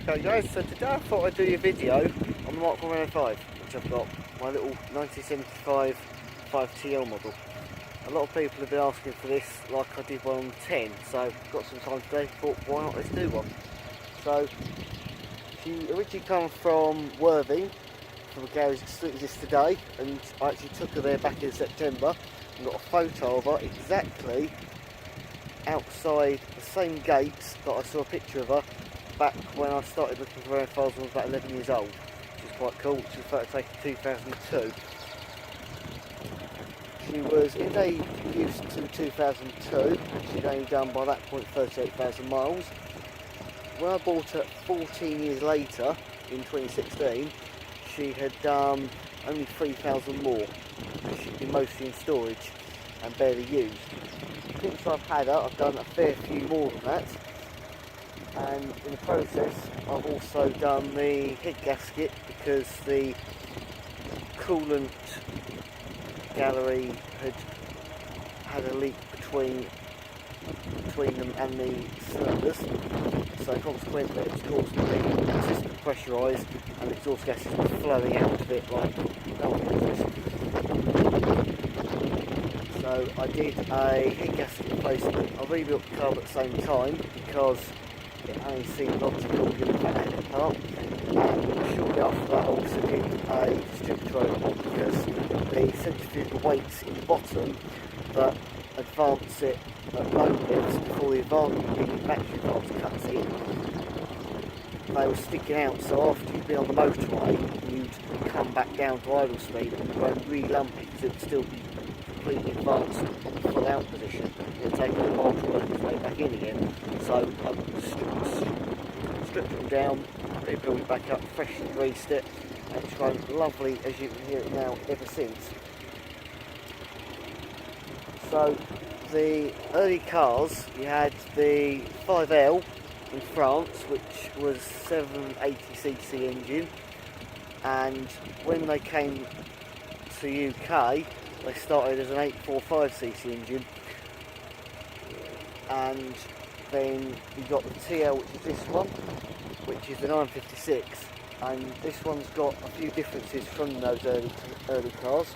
Okay guys, so today I thought I'd do a video on the Mark 1 Renault 5, which I've got, my little 1975 5TL model. A lot of people have been asking for this like I did one on the 10, so I've got some time today, thought why not let's do one. So, she originally came from Worthing, from a garage that still exists today, and I actually took her there back in September and got a photo of her exactly outside the same gates that I saw a picture of her back when I started looking for Renault 5s when I was about 11 years old, which is quite cool. She was photo taken in 2002. She was in day use to 2002. She'd only done by that point 38,000 miles. When I bought her 14 years later, in 2016, she had done only 3,000 more. She'd been mostly in storage and barely used. Since I've had her, I've done a fair few more than that. And in the process, I've also done the head gasket because the coolant gallery had a leak between them and the cylinders, so consequently it's caused the system to pressurise and the exhaust gases were flowing out of it like no one can do. So I did a head gasket replacement. I rebuilt the car at the same time because it only seemed logical given that head apart. And shortly after that I also did a distributor overhaul because the centrifugal weights in the bottom that advance it at low levels before the battery advance cuts in, they were sticking out, so after you'd been on the motorway you'd come back down to idle speed and it won't really lumpy because it would still be completely advanced on the full out position. It would take a while to work its way back in again, so I stripped them down, rebuilt it back up, freshly greased it, and it's run lovely as you can hear it now ever since. So the early cars, you had the 5L in France, which was 780cc engine, and when they came to UK they started as an 845cc engine, and then you got the TL, which is this one, which is the 956, and this one's got a few differences from those early cars,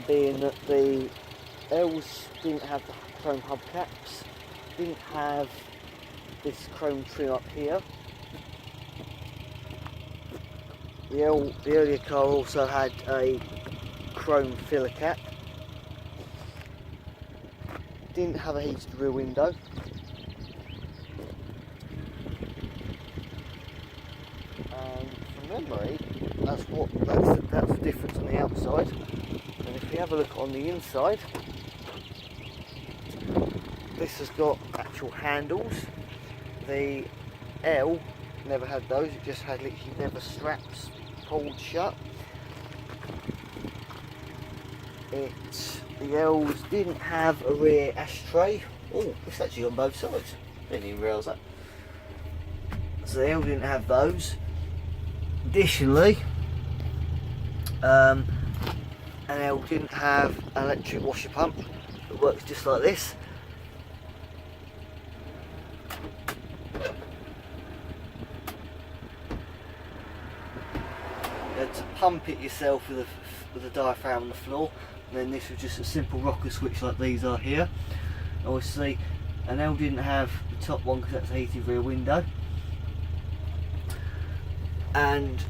being that the L's didn't have the chrome hubcaps, didn't have this chrome trim up here. The earlier car also had a chrome filler cap, didn't have a heated rear window, and from memory that's the difference on the outside. And if we have a look on the inside, this has got actual handles. The L never had those, it just had literally leather straps pulled shut. The L's didn't have a rear ashtray. Oh, it's actually on both sides. Didn't even realise that. So the L didn't have those. Additionally, an L didn't have an electric washer pump that works just like this. You had to pump it yourself with a diaphragm on the floor, and then this was just a simple rocker switch like these are here. Obviously, an L didn't have the top one because that's a heated rear window. And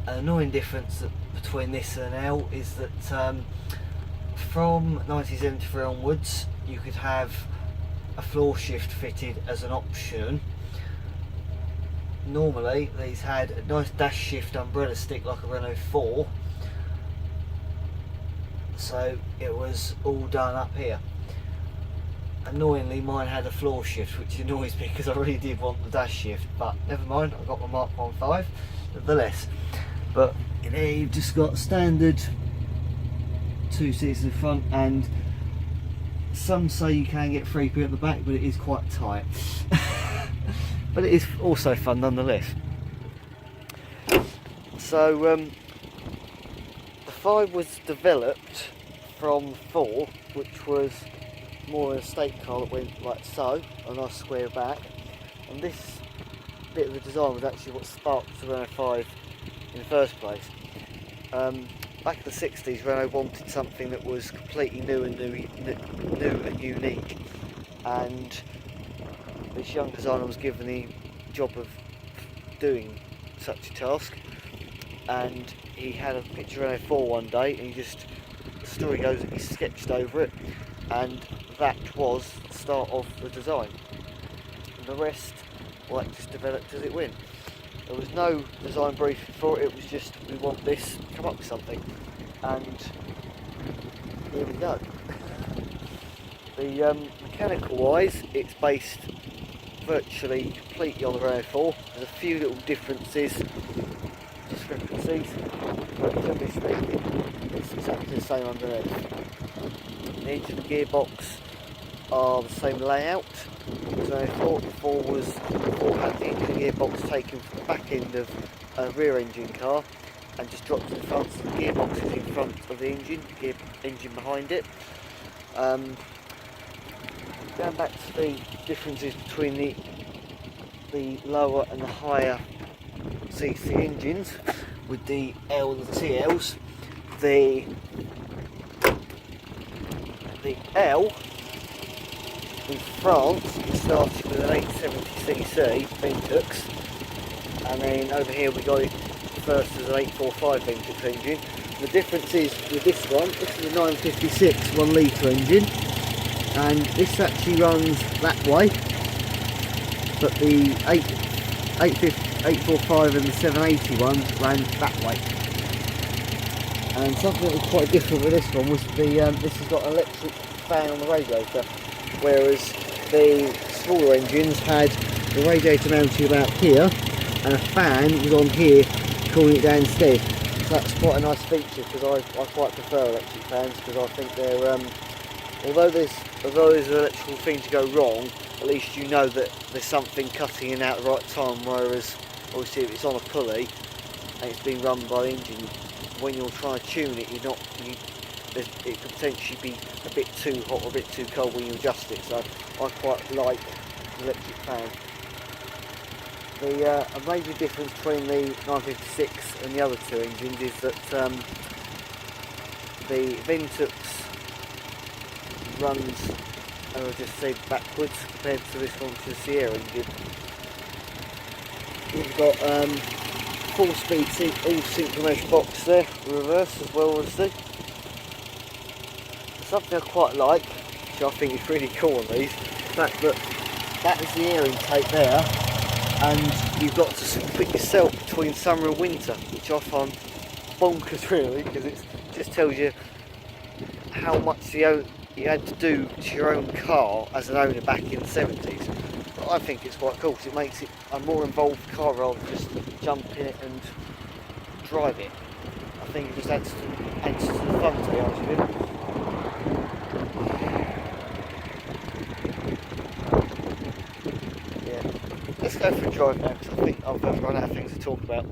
an annoying difference between this and an L is that from 1973 onwards you could have a floor shift fitted as an option. Normally these had a nice dash shift umbrella stick like a Renault 4, so it was all done up here. Annoyingly mine had a floor shift, which annoys me because I really did want the dash shift, but never mind, I got my Mark 1.5 nevertheless. But in here you've just got standard 2 seats in the front, and some say you can get 3 people at the back, but it is quite tight. But it is also fun nonetheless. So the 5 was developed from the 4, which was more an estate car that went like so, a nice square back, and this bit of the design was actually what sparked the Renault 5 in the first place. Back in the 60s, Renault wanted something that was completely new and unique, and this young designer was given the job of doing such a task. And he had a picture of Renault 4 one day, and the story goes that he sketched over it, and that was the start of the design. And the rest, well, that just developed as it went. There was no design briefing for it, it was just, we want this, come up with something. And here we go. The mechanical wise, it's based virtually completely on the Renault 4. There's a few little differences, discrepancies, but generally speaking, it's exactly the same underneath. The engine and gearbox are the same layout. So I thought before had the engine and gearbox taken from the back end of a rear engine car and just dropped to the front, so the gearbox is in front of the engine, engine behind it. Going back to the differences between the lower and the higher CC engines with the L and the TLs, the L in France it started with an 870cc Ventux, and then over here we got it first as an 845 Ventux engine. The difference is with this one, this is a 956 1 litre engine, and this actually runs that way, but the 845 and the 781 ran that way. And something that was quite different with this one was this has got an electric fan on the radiator, whereas the smaller engines had the radiator mounted about here and a fan was on here cooling it down instead. So that's quite a nice feature, because I quite prefer electric fans, because I think they're although there's an electrical thing to go wrong, at least you know that there's something cutting in at the right time, whereas obviously if it's on a pulley and it's being run by the engine, when you're trying to tune it, it could potentially be a bit too hot or a bit too cold when you adjust it, so I quite like the electric fan. A major difference between the 956 and the other two engines is that the Ventux runs, I'll just say, backwards compared to this one, which is the Sierra engine. We've got 4-speed all synchro mesh box there, reverse as well as the. Something I quite like, which I think is really cool on these, the fact that is the air intake there, and you've got to put yourself between summer and winter, which I find bonkers really, because it just tells you how much you had to do to your own car as an owner back in the 70s. But I think it's quite cool, because it makes it a more involved car rather than just jump in it and drive it. I think it just adds to the fun, to be honest with you. Yeah, let's go for a drive now, because I think I've run out of things to talk about.